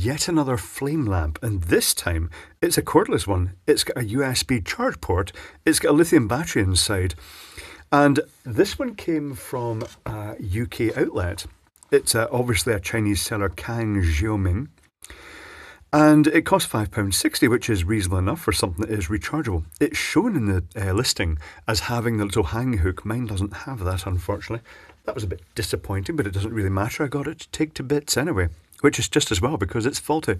yet another flame lamp, and this time it's a cordless one. It's got a USB charge port, it's got a lithium battery inside, and this one came from a UK outlet. It's obviously a Chinese seller, Kang Xiaoming, and it costs £5.60, which is reasonable enough for something that is rechargeable. It's shown in the listing as having the little hang hook. Mine doesn't have that, unfortunately. That was a bit disappointing, but it doesn't really matter. I got it to take to bits anyway, which is just as well because it's faulty.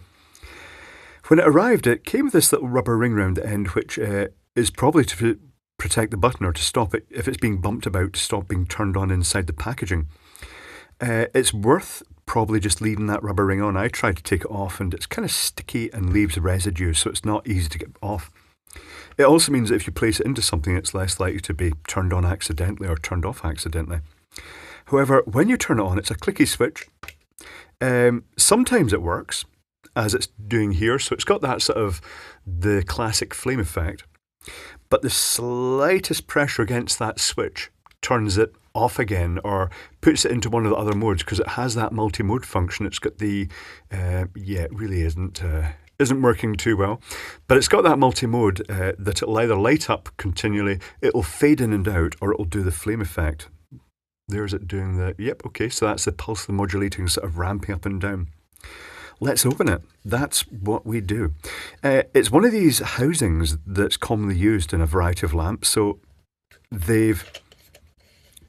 When it arrived, it came with this little rubber ring round the end, which is probably to protect the button or to stop it if it's being bumped about, to stop being turned on inside the packaging. It's worth probably just leaving that rubber ring on. I tried to take it off and it's kind of sticky and leaves residue, so it's not easy to get off. It also means that if you place it into something, it's less likely to be turned on accidentally or turned off accidentally. However, when you turn it on, it's a clicky switch. Sometimes it works, as it's doing here, so it's got that sort of the classic flame effect. But the slightest pressure against that switch turns it off again or puts it into one of the other modes because it has that multi-mode function. It's got the, it really isn't working too well, but it's got that multi-mode that it'll either light up continually, it'll fade in and out, or it'll do the flame effect. There's it doing the, yep, okay, so that's the pulse, the modulating sort of ramping up and down. Let's open it. That's what we do. It's one of these housings that's commonly used in a variety of lamps. So they've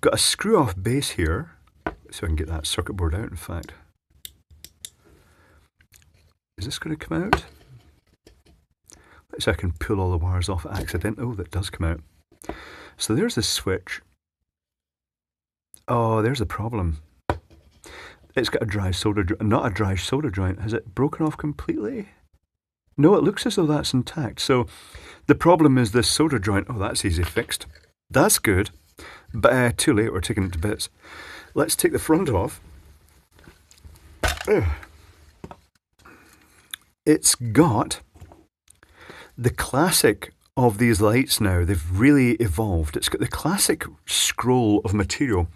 got a screw-off base here, so I can get that circuit board out, in fact. Is this going to come out? Let's see if I can pull all the wires off accidentally. Oh, that does come out. So there's the switch. Oh, there's the problem. It's got a dry solder joint, not a dry solder joint. Has it broken off completely? No, it looks as though that's intact. So the problem is this solder joint. Oh, that's easy fixed. That's good. But too late, we're taking it to bits. Let's take the front off. It's got the classic of these lights now. They've really evolved. It's got the classic scroll of material,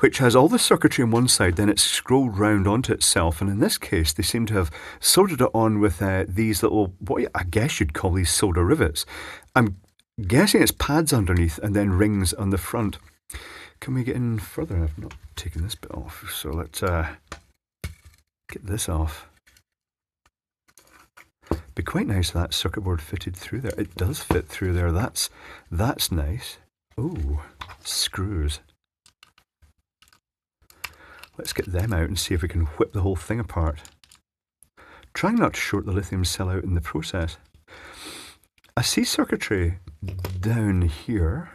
which has all the circuitry on one side, then it's scrolled round onto itself. And in this case, they seem to have soldered it on with these little, what I guess you'd call these solder rivets. I'm guessing it's pads underneath and then rings on the front. Can we get in further? I've not taken this bit off, so let's get this off. Be quite nice if that circuit board fitted through there. It does fit through there. That's nice. Ooh, screws. Let's get them out and see if we can whip the whole thing apart. Trying not to short the lithium cell out in the process. I see circuitry down here.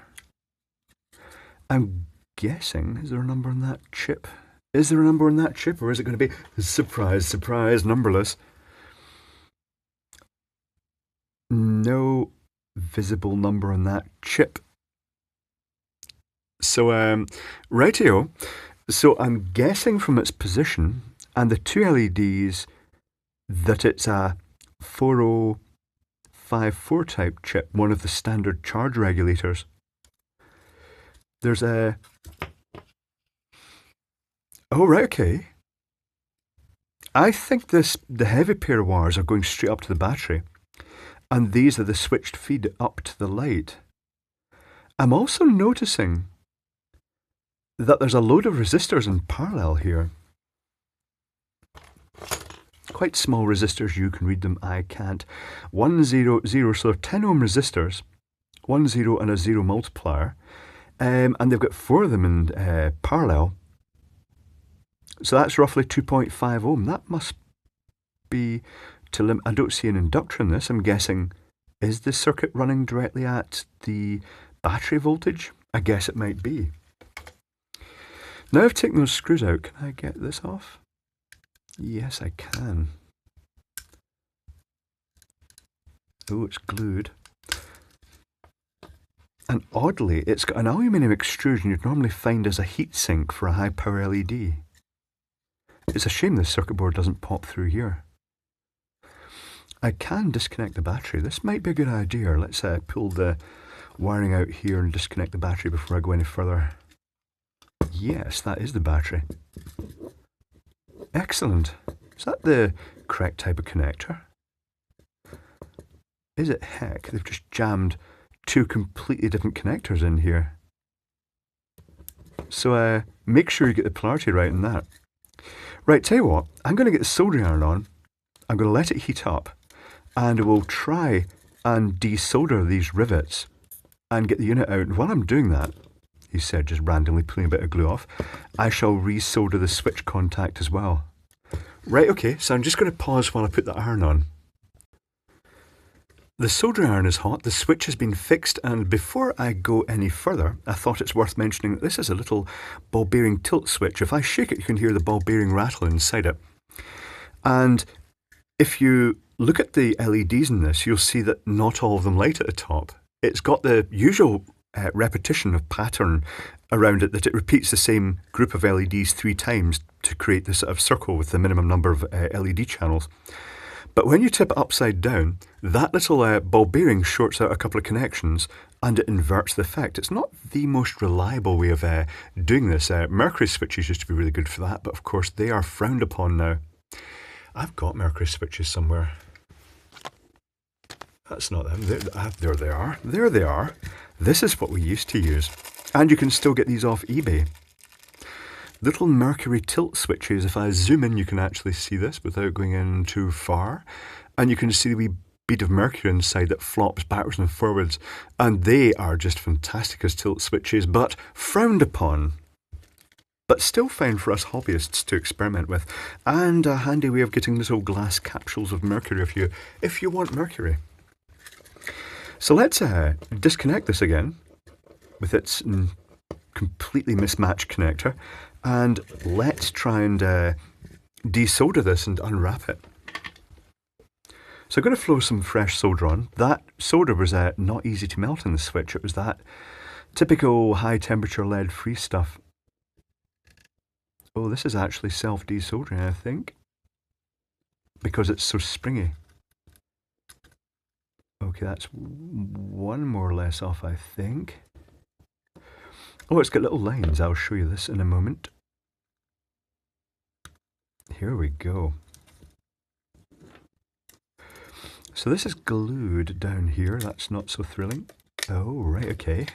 I'm guessing, is there a number on that chip? Is there a number on that chip, or is it going to be, surprise, surprise, numberless? No visible number on that chip. So, rightio. So I'm guessing from its position and the two LEDs that it's a 4054 type chip, one of the standard charge regulators. There's a... Oh, right, okay. I think the heavy pair of wires are going straight up to the battery, and these are the switched feed up to the light. I'm also noticing that there's a load of resistors in parallel here. Quite small resistors, you can read them, I can't. 1, 0, 0, so they're 10 ohm resistors, 1, 0 and a 0 multiplier. And they've got 4 of them in parallel. So that's roughly 2.5 ohm. That must be to limit. I don't see an inductor in this. I'm guessing, is the circuit running directly at the battery voltage? I guess it might be. Now I've taken those screws out. Can I get this off? Yes, I can. Oh, it's glued. And oddly, it's got an aluminium extrusion you'd normally find as a heatsink for a high power LED. It's a shame this circuit board doesn't pop through here. I can disconnect the battery. This might be a good idea. Let's pull the wiring out here and disconnect the battery before I go any further. Yes, that is the battery. Excellent. Is that the correct type of connector. Is it? Heck, they've just jammed two completely different connectors in here. So make sure you get the polarity right in that. Right, tell you what, I'm going to get the soldering iron on, I'm going to let it heat up, and we'll try and desolder these rivets and get the unit out. And while I'm doing that, he said, just randomly pulling a bit of glue off, I shall resolder the switch contact as well. Right, okay, so I'm just going to pause while I put the iron on. The soldering iron is hot, the switch has been fixed, and before I go any further, I thought it's worth mentioning that this is a little ball bearing tilt switch. If I shake it, you can hear the ball bearing rattle inside it. And if you look at the LEDs in this, you'll see that not all of them light at the top. It's got the usual repetition of pattern around it, that it repeats the same group of LEDs 3 times to create this sort of circle with the minimum number of LED channels. But when you tip it upside down, that little ball bearing shorts out a couple of connections and it inverts the effect. It's not the most reliable way of doing this. Mercury switches used to be really good for that, but of course they are frowned upon now. I've got Mercury switches somewhere. That's not them. There they are. There they are. This is what we used to use. And you can still get these off eBay. Little Mercury tilt switches. If I zoom in, you can actually see this without going in too far. And you can see the wee bead of mercury inside that flops backwards and forwards. And they are just fantastic as tilt switches, but frowned upon. But still fine for us hobbyists to experiment with. And a handy way of getting little glass capsules of mercury if you want mercury. So let's disconnect this again with its completely mismatched connector. And let's try and desolder this and unwrap it. So I'm going to flow some fresh solder on. That solder was not easy to melt in the switch. It was that typical high temperature lead free stuff. Oh, this is actually self-desoldering, I think, because it's so springy. Okay, that's one more or less off, I think. Oh, it's got little lines. I'll show you this in a moment. Here we go. So this is glued down here. That's not so thrilling. Oh, right, okay.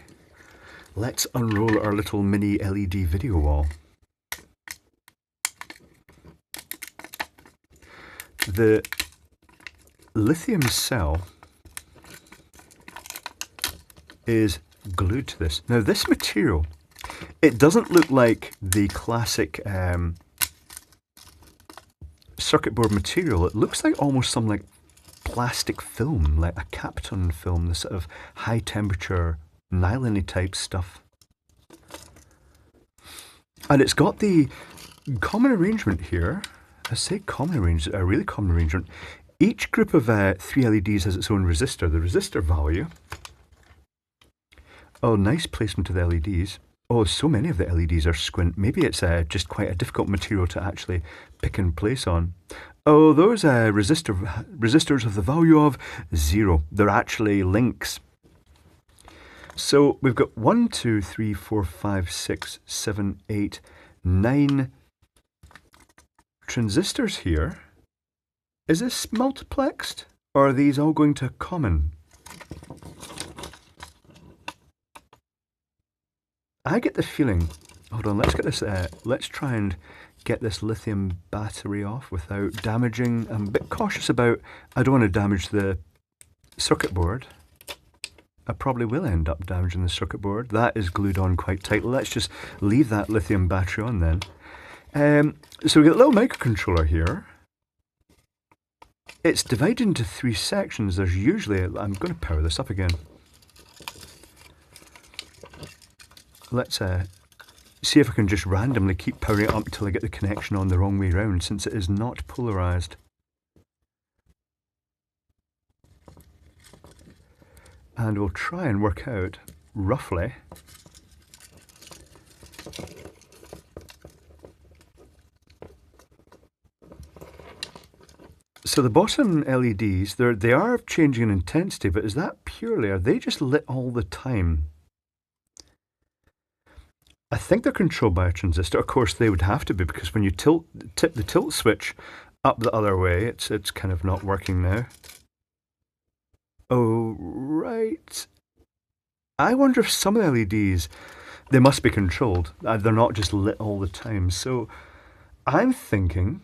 Let's unroll our little mini LED video wall. The lithium cell is glued to this. Now this material, it doesn't look like the classic circuit board material. It looks like almost some like plastic film, like a Kapton film, the sort of high temperature nylon-y type stuff. And it's got the common arrangement here. I say common arrangement, a really common arrangement. Each group of 3 LEDs has its own resistor. The resistor value. Oh, nice placement of the LEDs. Oh, so many of the LEDs are squint. Maybe it's just quite a difficult material to actually pick and place on. Oh, those resistors have the value of 0. They're actually links. So we've got 1, 2, 3, 4, 5, 6, 7, 8, 9 transistors here. Is this multiplexed? Or are these all going to common? I get the feeling, hold on, let's get this, let's try and get this lithium battery off without damaging. I'm a bit cautious about, I don't want to damage the circuit board. I probably will end up damaging the circuit board. That is glued on quite tightly. Let's just leave that lithium battery on then. So we've got a little microcontroller here. It's divided into 3 sections. There's usually, I'm going to power this up again. Let's see if I can just randomly keep powering it up until I get the connection on the wrong way round, since it is not polarized. And we'll try and work out, roughly, so the bottom LEDs, they are changing in intensity, but is that purely, are they just lit all the time? I think they're controlled by a transistor. Of course, they would have to be, because when you tip the tilt switch up the other way. It's kind of not working now. Oh, right. I wonder if some of the LEDs, they must be controlled. They're not just lit all the time. So I'm thinking,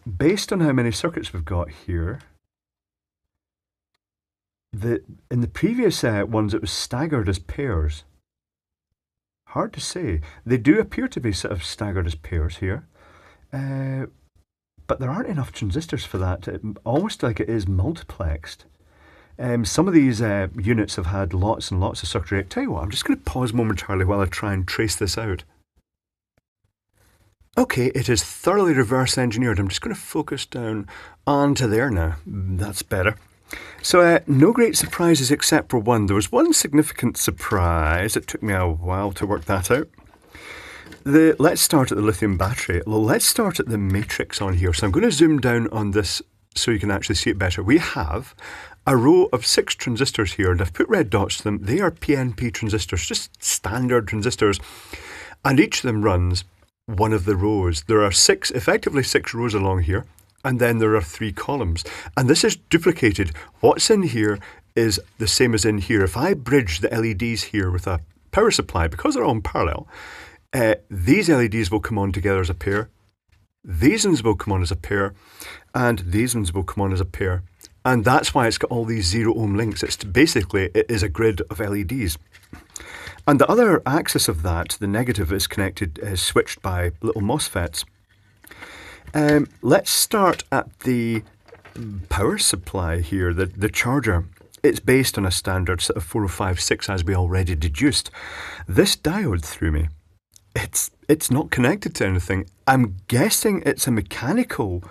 based on how many circuits we've got here, that in the previous ones it was staggered as pairs. Hard to say. They do appear to be sort of staggered as pairs here. But there aren't enough transistors for that. Almost like it is multiplexed. Some of these units have had lots and lots of circuitry. Tell you what, I'm just going to pause momentarily while I try and trace this out. Okay, it is thoroughly reverse engineered. I'm just going to focus down onto there now. That's better. So no great surprises except for one. There was one significant surprise. It took me a while to work that out. Let's start at the lithium battery. Well, let's start at the matrix on here. So I'm going to zoom down on this so you can actually see it better. We have a row of 6 transistors here, and I've put red dots to them. They are Pnp transistors, just standard transistors, and each of them runs one of the rows. There are effectively six rows along here, and then there are 3 columns. And this is duplicated. What's in here is the same as in here. If I bridge the LEDs here with a power supply, because they're all in parallel, these LEDs will come on together as a pair. These ones will come on as a pair, and these ones will come on as a pair. And that's why it's got all these 0 ohm links. It is a grid of LEDs. And the other axis of that, the negative, is switched by little Mosfets. Let's start at the power supply here, the charger. It's based on a standard sort of 4056, as we already deduced. This diode threw me. It's not connected to anything. I'm guessing it's a mechanical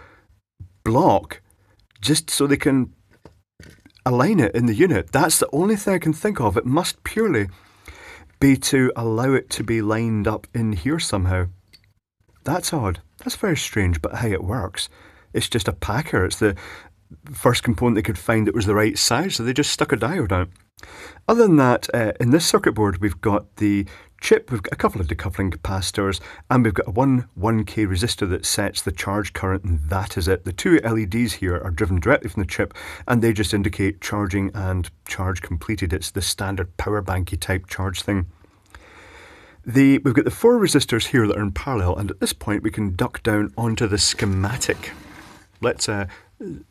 block just so they can align it in the unit. That's the only thing I can think of. It must purely be to allow it to be lined up in here somehow. That's odd. That's very strange, but hey, it works. It's just a packer. It's the first component they could find that was the right size, so they just stuck a diode on it. Other than that, in this circuit board, we've got the chip, we've got a couple of decoupling capacitors, and we've got a 1K resistor that sets the charge current, and that is it. The 2 LEDs here are driven directly from the chip, and they just indicate charging and charge completed. It's the standard power banky type charge thing. We've got the 4 resistors here that are in parallel, and at this point we can duck down onto the schematic. Let's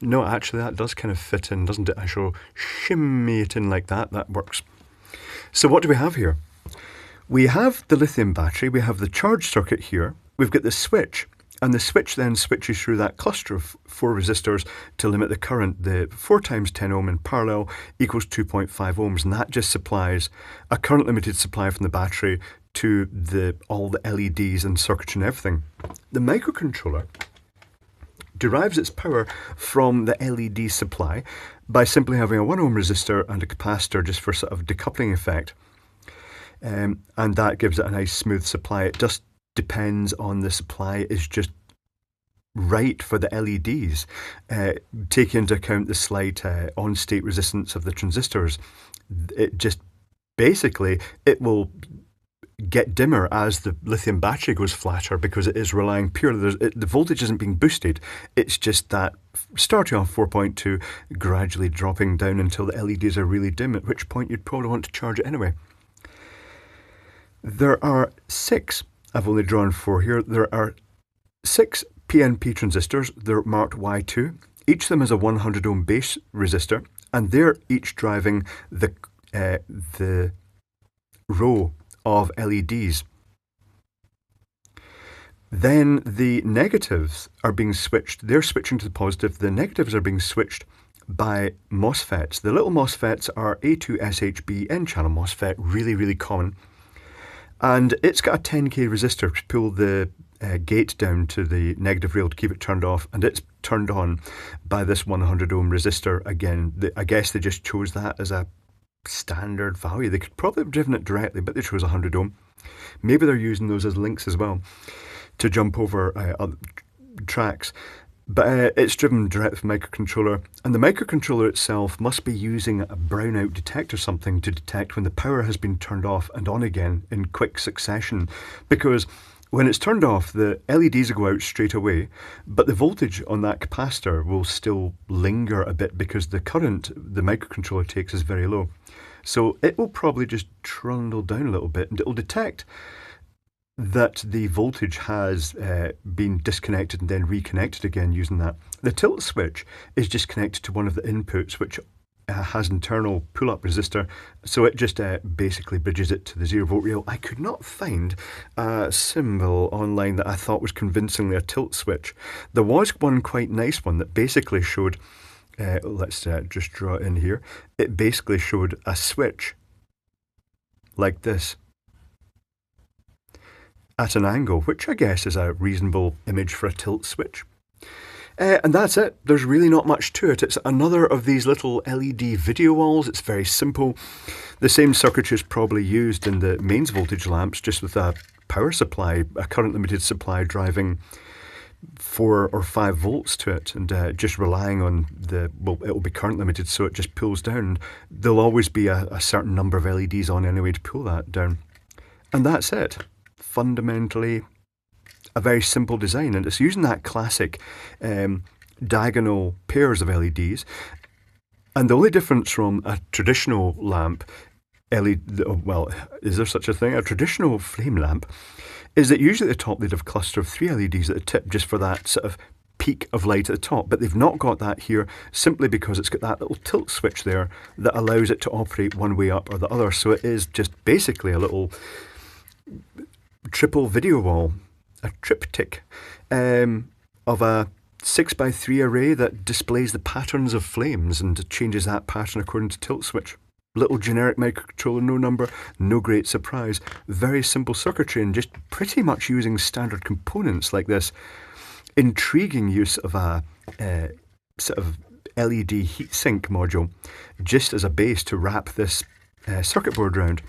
no, actually that does kind of fit in, doesn't it? I shall shimmy it in like that. That works. So what do we have here? We have the lithium battery, we have the charge circuit here, we've got the switch, and the switch then switches through that cluster of 4 resistors to limit the current. The 4 times 10 ohm in parallel equals 2.5 ohms, and that just supplies a current limited supply from the battery to all the LEDs and circuits and everything. The microcontroller derives its power from the LED supply by simply having a 1 ohm resistor and a capacitor just for sort of decoupling effect. And that gives it a nice smooth supply. It just depends on the supply is just right for the LEDs. Take into account the slight on-state resistance of the transistors. It just basically, it will get dimmer as the lithium battery goes flatter because it is relying purely, the voltage isn't being boosted. It's just that starting off 4.2, gradually dropping down until the LEDs are really dim, at which point you'd probably want to charge it anyway. There are 6, I've only drawn 4 here, there are 6 Pnp transistors. They're marked Y2. Each of them has a 100 ohm base resistor, and they're each driving the row of LEDs. Then the negatives are being switched. They're switching to the positive. The negatives are being switched by Mosfets. The little Mosfets are A2SHB N-channel Mosfet, really, really common. And it's got a 10K resistor to pull the gate down to the negative rail to keep it turned off, and it's turned on by this 100 ohm resistor again. I guess they just chose that as a standard value. They could probably have driven it directly, but they chose 100 ohm. Maybe they're using those as links as well to jump over other tracks. But it's driven direct from the microcontroller, and the microcontroller itself must be using a brownout detector, something to detect when the power has been turned off and on again in quick succession, because When it's turned off, the LEDs will go out straight away, but the voltage on that capacitor will still linger a bit because the current the microcontroller takes is very low. So it will probably just trundle down a little bit, and it will detect that the voltage has been disconnected and then reconnected again using that. The tilt switch is just connected to one of the inputs, which has internal pull-up resistor, so it just basically bridges it to the 0 volt rail. I could not find a symbol online that I thought was convincingly a tilt switch. There was one quite nice one that basically showed, let's just draw it in here, it basically showed a switch like this at an angle, which I guess is a reasonable image for a tilt switch. And that's it. There's really not much to it. It's another of these little LED video walls. It's very simple. The same circuitry is probably used in the mains voltage lamps, just with a power supply, a current limited supply driving 4 or 5 volts to it, and just relying on well, it will be current limited, so it just pulls down. There'll always be a certain number of LEDs on anyway to pull that down. And that's it. Fundamentally a very simple design, and it's using that classic diagonal pairs of LEDs. And the only difference from a traditional lamp LED, well, is there such a thing? A traditional flame lamp is that usually at the top they'd have a cluster of 3 LEDs at the tip just for that sort of peak of light at the top, but they've not got that here simply because it's got that little tilt switch there that allows it to operate one way up or the other. So it is just basically a little triple video wall, a triptych of a 6x3 array that displays the patterns of flames and changes that pattern according to tilt switch. Little generic microcontroller, no number, no great surprise. Very simple circuitry and just pretty much using standard components like this intriguing use of a sort of LED heatsink module just as a base to wrap this circuit board around.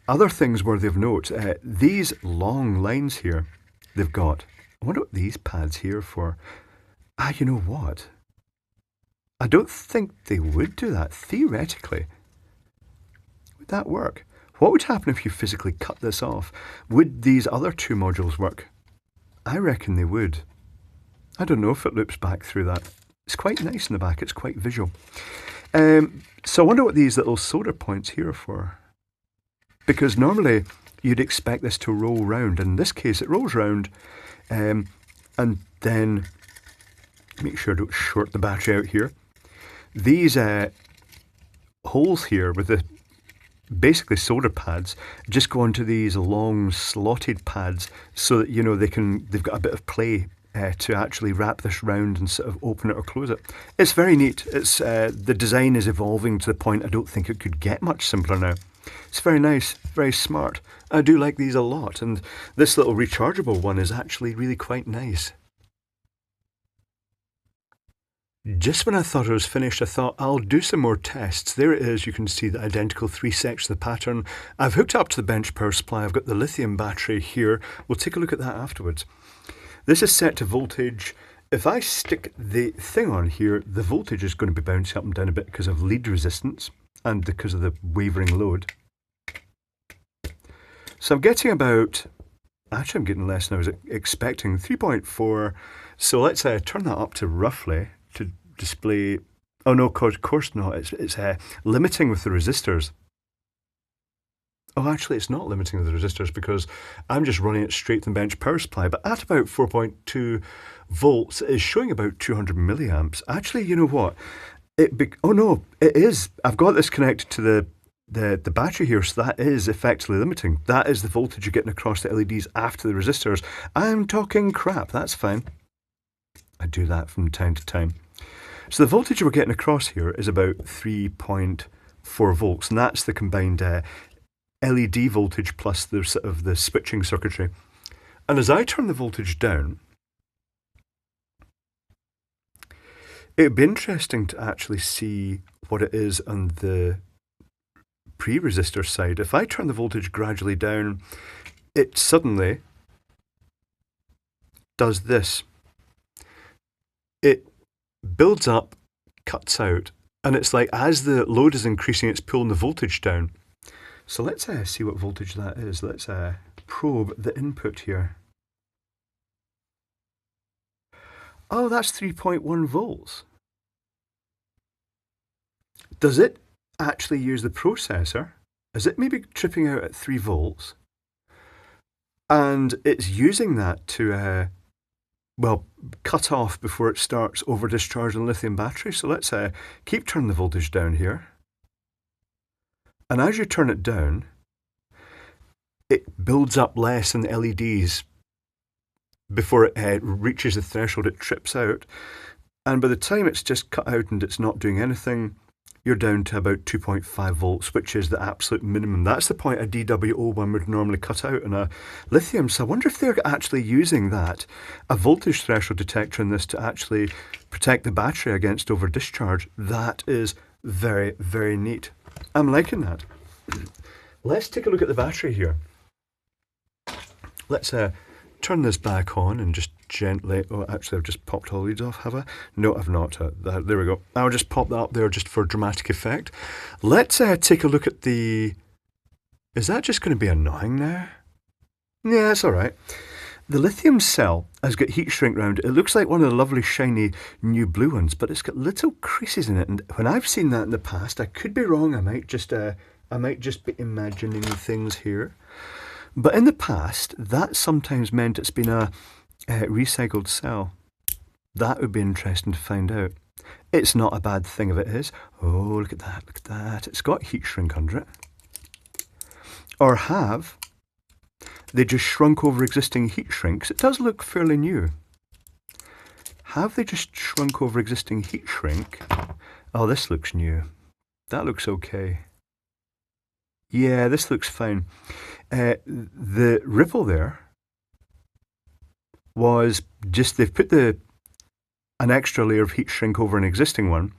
Other things worthy of note, these long lines here they've got. I wonder what these pads here are for. You know what? I don't think they would do that. Theoretically, would that work? What would happen if you physically cut this off? Would these other 2 modules work? I reckon they would. I don't know if it loops back through that. It's quite nice in the back. It's quite visual. So I wonder what these little solder points here are for. Because normally you'd expect this to roll round. In this case, it rolls round, and then make sure I don't short the battery out here. These holes here with the basically solder pads just go onto these long slotted pads so that they've got a bit of play to actually wrap this round and sort of open it or close it. It's very neat. It's the design is evolving to the point I don't think it could get much simpler now. It's very nice, very smart. I do like these a lot, and this little rechargeable one is actually really quite nice. Just when I thought I was finished, I thought I'll do some more tests. There it is. You can see the identical 3 sections of the pattern. I've hooked up to the bench power supply. I've got the lithium battery here. We'll take a look at that afterwards. This is set to voltage. If I stick the thing on here, the voltage is going to be bouncing up and down a bit because of lead resistance and because of the wavering load. So I'm getting about, actually I'm getting less than I was expecting, 3.4. So let's turn that up to roughly to display, oh no, of course not, it's limiting with the resistors. Oh, actually it's not limiting with the resistors because I'm just running it straight to the bench power supply, but at about 4.2 volts it is showing about 200 milliamps. Actually, you know what? Oh no, it is. I've got this connected to the battery here, so that is effectively limiting. That is the voltage you're getting across the LEDs after the resistors. I'm talking crap, that's fine. I do that from time to time. So the voltage we're getting across here is about 3.4 volts, and that's the combined LED voltage plus the sort of the switching circuitry. And as I turn the voltage down, it would be interesting to actually see what it is on the pre-resistor side. If I turn the voltage gradually down, it suddenly does this. It builds up, cuts out, and it's like as the load is increasing, it's pulling the voltage down. So let's see what voltage that is. Let's probe the input here. Oh, that's 3.1 volts. Does it actually use the processor? Is it maybe tripping out at 3 volts? And it's using that to, well, cut off before it starts over discharging lithium battery. So let's keep turning the voltage down here. And as you turn it down, it builds up less in the LEDs before it reaches the threshold, it trips out. And by the time it's just cut out and it's not doing anything, you're down to about 2.5 volts, which is the absolute minimum. That's the point a DWO1 would normally cut out in a lithium. So I wonder if they're actually using that, a voltage threshold detector in this, to actually protect the battery against over discharge. That is very, very neat. I'm liking that. Let's take a look at the battery here. Let's turn this back on and just gently, oh, actually I've just popped all the leads off, have I? No, I've not. There we go. I'll just pop that up there just for dramatic effect. Let's take a look at the, is that just going to be annoying now? Yeah, it's all right. The lithium cell has got heat shrink round it. It looks like one of the lovely shiny new blue ones, but it's got little creases in it. And when I've seen that in the past, I could be wrong. I might just be imagining things here. But in the past, that sometimes meant it's been a recycled cell. That would be interesting to find out. It's not a bad thing if it is. Oh, look at that, look at that. It's got heat shrink under it. Or have they just shrunk over existing heat shrinks? It does look fairly new. Have they just shrunk over existing heat shrink? Oh, this looks new. That looks okay. Yeah, this looks fine. The ripple there was just, they've put an extra layer of heat shrink over an existing one,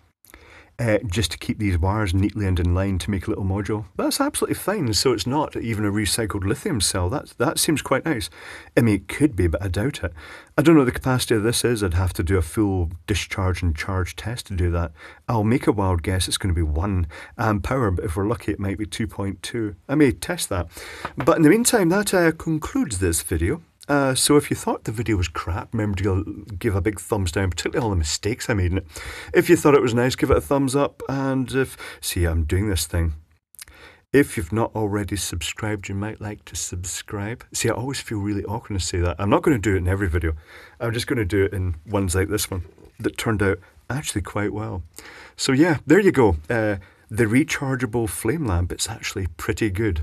just to keep these wires neatly and in line to make a little module. That's absolutely fine. So it's not even a recycled lithium cell. That seems quite nice. I mean, it could be, but I doubt it. I don't know what the capacity of this is. I'd have to do a full discharge and charge test to do that. I'll make a wild guess it's going to be 1 amp power, but if we're lucky it might be 2.2. I may test that. But in the meantime, that concludes this video. So if you thought the video was crap, remember to give a big thumbs down, particularly all the mistakes I made in it. If you thought it was nice, give it a thumbs up. And see, I'm doing this thing. If you've not already subscribed, you might like to subscribe. See, I always feel really awkward to say that. I'm not going to do it in every video. I'm just going to do it in ones like this one that turned out actually quite well. So yeah, there you go. The rechargeable flame lamp, it's actually pretty good.